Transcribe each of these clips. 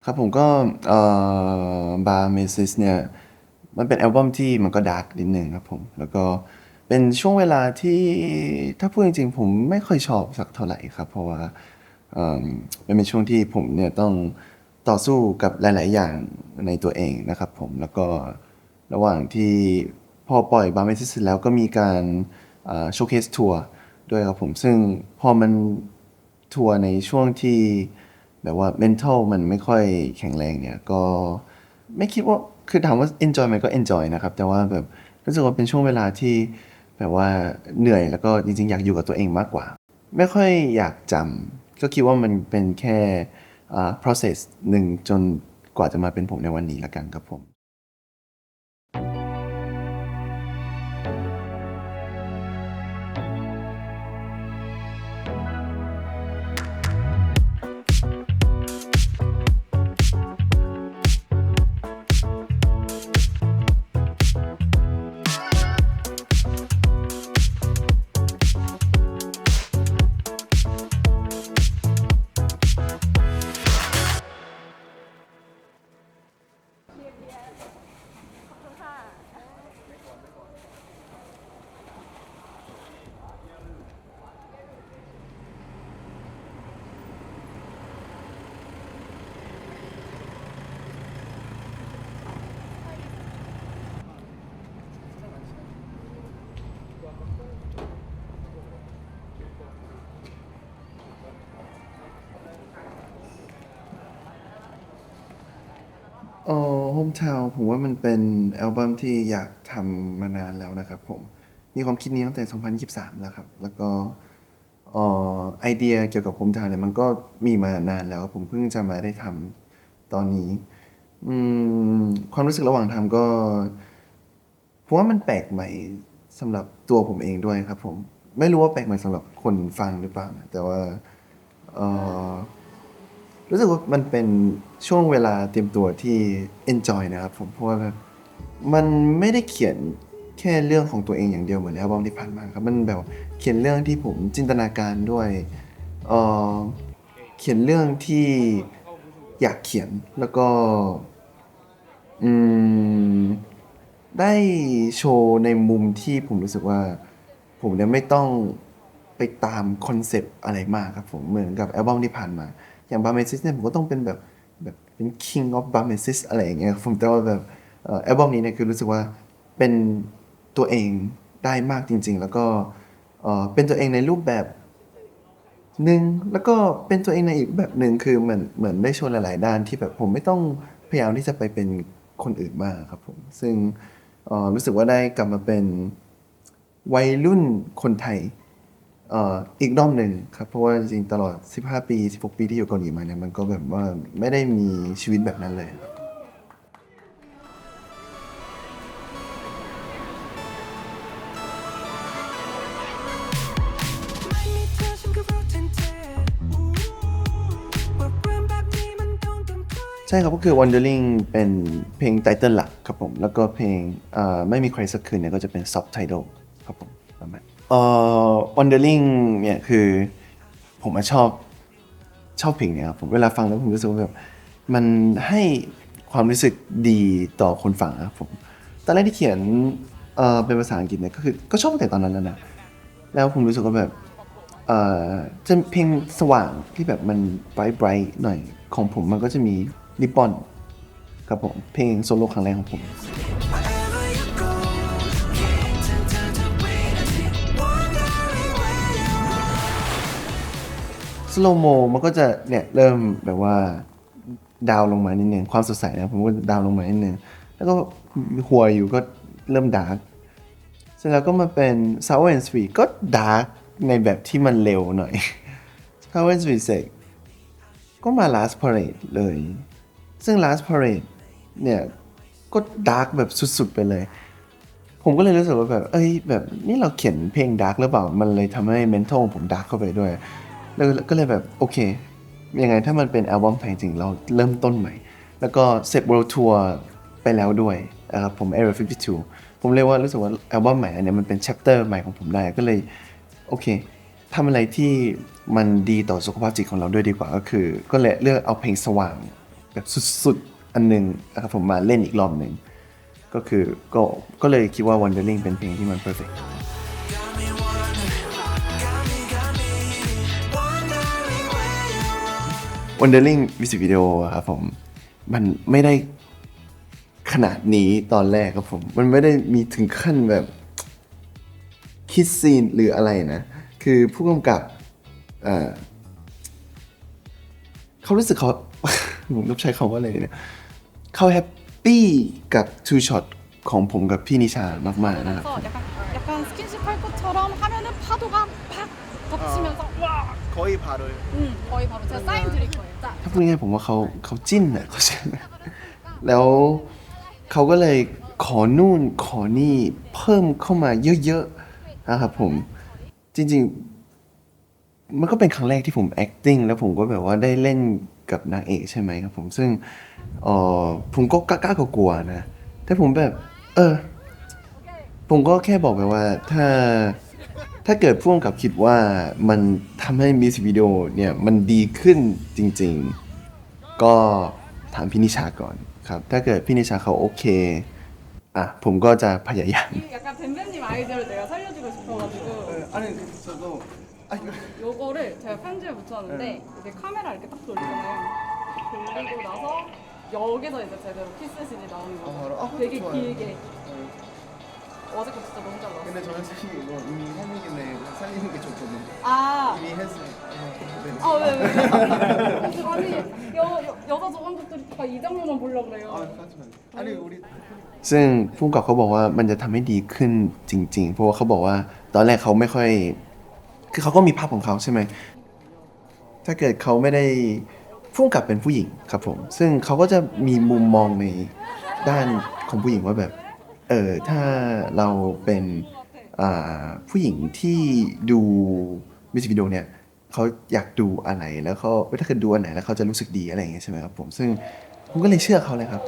ครับผมก็Bar Mises เนี่ยมันเป็นอัลบั้มที่มันก็ดาร์กนิดหนึ่งครับผมแล้วก็เป็นช่วงเวลาที่ถ้าพูดจริงๆผมไม่ค่อยชอบสักเท่าไหร่ครับเพราะว่าเอ่อมันเป็นช่วงที่ผมเนี่ยต้องต่อสู้กับหลายๆอย่างในตัวเองนะครับผมแล้วก็ระหว่างที่พอปล่อย Bar Mises เสร็จแล้วก็มีการโชว์เคสทัวร์ด้วยครับผมซึ่งพอมันทัวร์ในช่วงที่ แบบว่า mental มันไม่ค่อยแข็งแรงเนี่ยก็ไม่คิดว่าคือถามว่า enjoy ไหมก็ enjoy นะครับแต่ว่าแบบรู้สึกว่าเป็นช่วงเวลาที่แบบว่าเหนื่อยแล้วก็จริงๆอยากอยู่กับตัวเองมากกว่าไม่ค่อยอยากจำก็คิดว่ามันเป็นแค่process หนึ่งจนกว่าจะมาเป็นผมในวันนี้ละกันครับผม Hometown ผมว่ามันเป็นอัลบั้มที่อยากทำมานานแล้วนะครับผมมีความคิดนี้ตั้งแต่2023แล้วครับแล้วก็ไอเดียเกี่ยวกับ Hometown เนี่ยมันก็มีมานานแล้วผมเพิ่งจะมาได้ทำตอนนี้อืมความรู้สึกระหว่างทำก็ผมว่ามันแปลกใหม่สำหรับตัวผมเองด้วยครับผมไม่รู้ว่าแปลกใหม่สำหรับคนฟังหรือเปล่านะแต่ว่าเอ่อ รู้สึกว่ามันเป็นช่วงเวลาเตรียมตัวที่ enjoy นะครับผมเพราะว่าแบบมันไม่ได้เขียนแค่เรื่องของตัวเองอย่างเดียวเหมือนอัลบั้มที่ผ่านมาครับมันแบบเขียนเรื่องที่ผมจินตนาการด้วยเอ่อเขียนเรื่องที่อยากเขียนแล้วก็อืมได้โชว์ในมุมที่ผมรู้สึกว่าผมเนี่ยไม่ต้องไปตามคอนเซปต์อะไรมากครับผมเหมือนกับอัลบั้มที่ผ่านมา อย่าง Barmesis เนี่ยผมก็ต้องเป็นแบบเป็น King of Barmesis อะไรอย่างเงี้ยผมแต่ว่าแบบอัลบั้มนี้เนี่ยคือรู้สึกว่าเป็นตัวเองได้มากจริงๆแล้วก็เป็นตัวเองในรูปแบบหนึ่งแล้วก็เป็นตัวเองในอีกแบบหนึ่งคือเหมือนได้โชว์หลายๆด้านที่แบบผมไม่ต้องพยายามที่จะไปเป็นคนอื่นมากครับผมซึ่งรู้สึกว่าได้กลับมาเป็นวัยรุ่นคนไทย อีกด้อมหนึ่งครับเพราะว่าจริงๆตลอด15ปี16ปีที่อยู่เกาหลีมาเนี่ยมันก็แบบว่าไม่ได้มีชีวิตแบบนั้นเลยครับไม่มีเธอฉันก็รู้ทันทีว่าเรื่องแบบนี้มันต้องทำใครใช่ครับก็คือ Wandering เป็นเพลงไตเติลหลักครับผมแล้วก็เพลงไม่มีใครสักคืนเนี่ยก็จะเป็น Subtitle ครับผมประมาณWandering เนี่ยคือผมชอบเพลงเนี่ยครับผมเวลาฟังแล้วผมรู้สึกว่าแบบมันให้ความรู้สึกดีต่อคนฟังครับผมตอนแรกที่เขียนเป็นภาษาอังกฤษเนี่ยก็คือก็ชอบตั้งแต่ตอนนั้นแล้วนะแล้วผมรู้สึกว่าแบบเอ่อจะเพลงสว่างที่แบบมันไบรท์หน่อยของผมมันก็จะมีริบบอนครับผมเพลงโซโล่ครั้งแรกของผม Wherever you go คิดถึงเธอทุกวินาที Wondering where you are สโลโมมันก็จะเนี่ยเริ่มแบบว่าดาวน์ลงมานิดนึงความสดใสนะผมก็ดาวน์ลงมานิดนึงแล้วก็หัวอยู่ก็เริ่มดาร์กเสร็จแล้วก็มาเป็น Sour and Sweet ก็ดาร์กในแบบที่มันเร็วหน่อย Sour and Sweet เสร็จก็มา Last Parade เลยซึ่ง Last Parade เนี่ยก็ดาร์กแบบสุดๆไปเลย ผมก็เลยรู้สึกว่าแบบเอ้ยแบบนี่เราเขียนเพลงดาร์กหรือเปล่ามันเลยทำให้ mental ของผมดาร์กเข้าไปด้วยแล้วก็เลยแบบโอเคยังไงถ้ามันเป็นอัลบั้มไทยจริงเราเริ่มต้นใหม่แล้วก็เสร็จ World Tour ไปแล้วด้วยนะครับผม Area 52ผมเลยว่ารู้สึกว่าอัลบั้มใหม่อันเนี้ยมันเป็น chapter ใหม่ของผมได้ก็เลยโอเคทำอะไรที่มันดีต่อสุขภาพจิตของเราด้วยดีกว่าก็คือก็เลยเลือกเอาเพลงสว่าง แบบสุดๆอันหนึ่งนะครับผมมาเล่นอีกรอบหนึ่งก็คือก็เลยคิดว่า Wondering เป็นเพลงที่มัน perfect Wondering มิวสิกวิดีโอครับผมมันไม่ได้ขนาดนี้ตอนแรกครับผมมันไม่ได้มีถึงขั้นแบบคิดซีนหรืออะไรนะคือผู้กำกับเขารู้สึกเขา ผมต้องใช้คำว่าอะไรเนี่ยเขาแฮปปี้กับ two shot ของผมกับพี่นิชามากๆนะครับ 그래서 약간 스킨십 할 것처럼 하면은 파도가 팍 덮치면서 와 거의 바로요. 거의 바로 제가 사인 드릴 거예요. 자, ถ้าพูดง่ายๆผมว่าเขาจิ้นอะเขาใช่ไหมแล้วเขาก็เลยขอนู่นขอนี่เพิ่มเข้ามาเยอะๆนะครับผมจริงๆมันก็เป็นครั้งแรกที่ผม acting แล้วผมก็แบบว่าได้เล่นกับนางเอกใช่ไหมครับผมซึ่งผมก็กล้ากลัวๆนะแต่ผมแบบผมก็แค่บอกไปว่าถ้าเกิดพ่วงกับคิดว่ามันทำให้มิวสิกวิดีโอเนี่ยมันดีขึ้นจริงๆก็ถามพี่นิชาก่อนครับถ้าเกิดพี่นิชาเขาโอเคผมก็จะพยายาม 약간 뱀뱀님 아이디어를 내가 살려주고 싶어가지고 아니 저도 요거를 제가 편지에 붙였는데 이렇게 카메라 이렇게 딱 돌리잖아요. 돌리고 나서 여기서 이제 제대로 키스신이 나오는 거죠. 되게 길게. 어제 거 진짜 너무 잘 나왔어요. 근데 저는 사실 이거 이미 하는 김에 살리는 게 좋거든요. 아, 이미 했어요. 왜? 아니 여자 조감독들이 다 이 장면만 보려고 그래요. 아니 우리 ซึ่งผู้กำกับเขาบอกว่ามันจะทำให้ดีขึ้นจริงๆเพราะว่าเขาบอกว่าตอนแรกเขาไม่ค่อยคือเขาก็มีภาพของเขาใช่ไหมถ้าเกิดเขาไม่ได้ผู้กำกับเป็นผู้หญิงครับผมซึ่งเขาก็จะมีมุมมองในด้านของผู้หญิงว่าแบบถ้าเราเป็นผู้หญิงที่ดูมิวสิกวิดีโอเนี่ยเขาอยากดูอะไรแล้วเขาถ้าเกิดดูอันไหนแล้วเขาจะรู้สึกดีอะไรอย่างเงี้ยใช่ไหมครับผมซึ่งผมก็เลยเชื่อเขาเลยครับ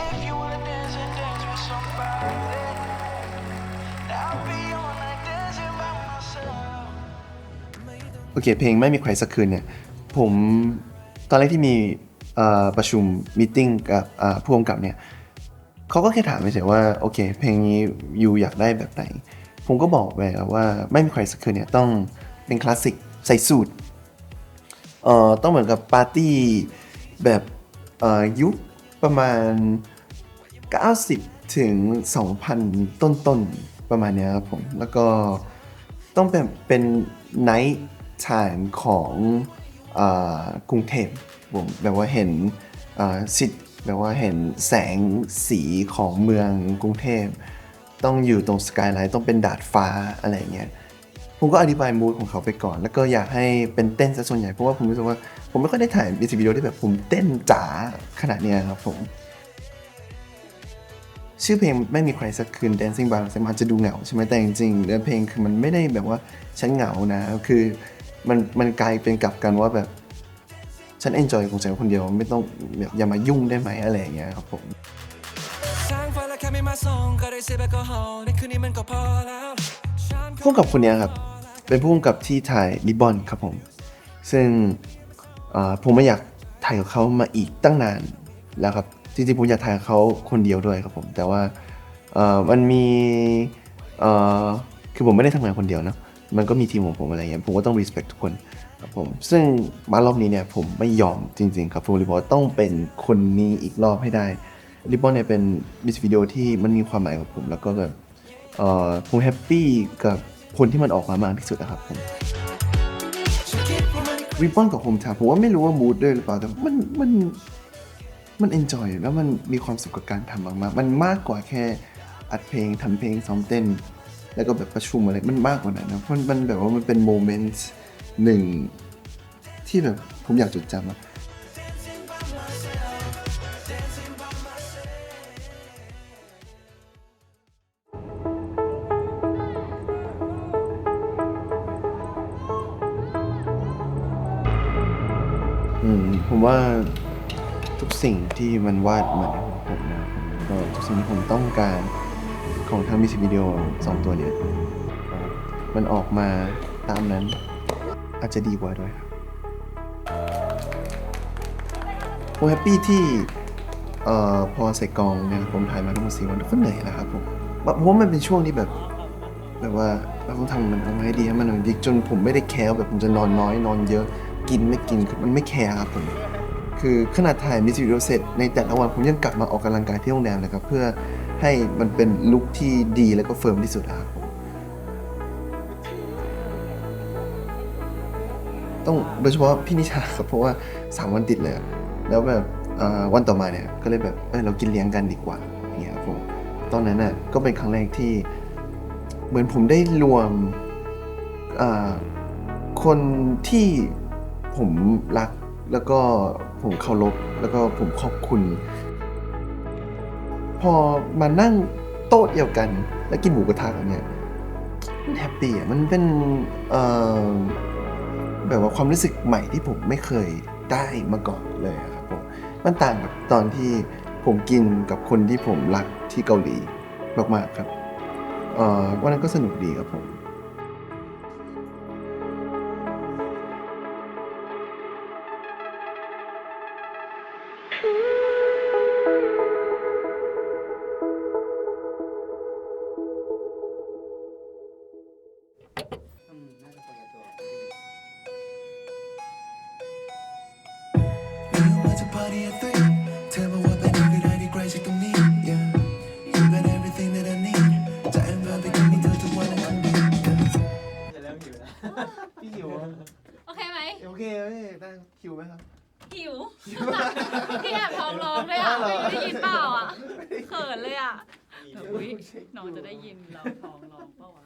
If you wanna dance and dance with somebody, I'll be on like dancing by myself. โอเคเพลงไม่มีใครสักคืนเนี่ยผมตอนแรกที่มีประชุมมีตติ้งกับผู้กำกับเนี่ยเขาก็แค่ถามเฉยๆว่าโอเคเพลงนี้ยูอยากได้แบบไหนผมก็บอกไปว่าไม่มีใครสักคืนเนี่ยต้องเป็นคลาสสิกใส่สูทต้องเหมือนกับปาร์ตี้แบบยุคประมาณ90ถึง2000ต้นๆประมาณเนี้ยครับผมแล้วก็ต้องเป็นไนท์ไทม์ของกรุงเทพผมแบบว่าเห็นซิดแบบว่าเห็นแสงสีของเมืองกรุงเทพต้องอยู่ตรงสกายไลท์ต้องเป็นดาดฟ้าอะไรเงี้ยผมก็อธิบายมูดของเขาไปก่อนแล้วก็อยากให้เป็นเต้นซะส่วนใหญ่เพราะว่าผมรู้สึกว่าผมไม่ค่อยได้ถ่ายมิวสิกวิดีโอที่แบบผมเต้นจ๋าขนาดเนี้ยครับผมชื่อเพลงไม่มีใครสักคืน Dancing by Myself มันจะดูเหงาใช่ไหมแต่จริงๆเนื้อเพลงคือมันไม่ได้แบบว่าฉันเหงานะคือมันกลายเป็นกลับกันว่าแบบฉันเอนจอยของฉันคนเดียวไม่ต้องแบบอย่ามายุ่งได้ไหมอะไรอย่างเงี้ยครับผมผู้กำกับคนนี้ครับเป็นผู้กำกับที่ถ่ายริบบอนครับผมซึ่งผมไม่อยากถ่ายกับเขามาอีกตั้งนานแล้วครับจริงๆผมอยากถ่ายกับเขาคนเดียวด้วยครับผมแต่ว่ามันมีคือผมไม่ได้ทำงานคนเดียวนะมันก็มีทีมของผมอะไรเงี้ยผมก็ต้อง respect ทุกคนครับผมซึ่งมารอบนี้เนี่ยผมไม่ยอมจริงๆครับผมเลยบอกว่าต้องเป็นคนนี้อีกรอบให้ได้ริบบอนเนี่ยเป็นมิวสิกวิดีโอที่มันมีความหมายกับผมแล้วก็แบบผมแฮปปี้กับคนที่มันออกมามากที่สุดนะครับผมริบบอนกับโฮมทาวน์ผมว่าไม่รู้ว่ามูดด้วยหรือเปล่าแต่มันเอนจอยแล้วมันมีความสุขกับการทำมากๆมันมากกว่าแค่อัดเพลงทำเพลงซ้อมเต้นแล้วก็แบบประชุมอะไรมันมากกว่านั้นนะเพราะมันแบบว่ามันเป็นโมเมนต์หนึ่งที่แบบผมอยากจดจำอะผมว่าทุกสิ่งที่มันวาดเหมือนของผมนะก็ทุกสิ่งที่ผมต้องการของทั้งมิวสิกวิดีโอ2ตัวเนี่ยมันออกมาตามนั้นอาจจะดีกว่าด้วยครับ ผมแฮปปี้ที่พอใส่กองเนี่ยผมถ่ายมาทั้งหมด4 วันก็เหนื่อยแล้วครับผมเพราะว่ามันเป็นช่วงที่แบบว่าเราต้องทำมันออกมาให้ดีให้มันดีจนผมไม่ได้แคร์แบบผมจะนอนน้อยนอนเยอะกินไม่กินคือมันไม่แคร์ครับผมคือขนาดถ่ายมิวสิกวิดีโอเสร็จในแต่ละวันผมยังกลับมาออกกำลังกายที่โรงแรมเลยครับเพื่อให้มันเป็นลุคที่ดีแล้วก็เฟิร์มที่สุดครับผมต้องโดยเฉพาะพี่นิชาครับเพราะว่า3 วันติดเลยอะแล้วแบบวันต่อมาเนี่ยก็เลยแบบเรากินเลี้ยงกันดีกว่าอย่างเงี้ยครับผมตอนนั้นน่ะก็เป็นครั้งแรกที่เหมือนผมได้รวมคนที่ผมรักแล้วก็ผมเคารพแล้วก็ผมขอบคุณพอมานั่งโต๊ะเดียวกันแล้วกินหมูกระทะกันเนี่ยมันแฮปปี้อ่ะมันเป็นแบบว่าความรู้สึกใหม่ที่ผมไม่เคยได้มาก่อนเลยอะครับผมมันต่างกับตอนที่ผมกินกับคนที่ผมรักที่เกาหลีมากๆครับวันนั้นก็สนุกดีครับผม You want to party at 3 Tell me what better could I be greatตรงนี้ Yeah You got everything that I need จะ ever be giving me to one and come back พี่หิว โอเคไหม โอเคพี่ได้คิวไหมครับ หิว พี่แอบท้องร้องด้วยอ่ะได้ยินเปล่าอ่ะเขินเลยอ่ะอุ้ยน้องจะได้ยินเราท้องร้องเปล่าวะ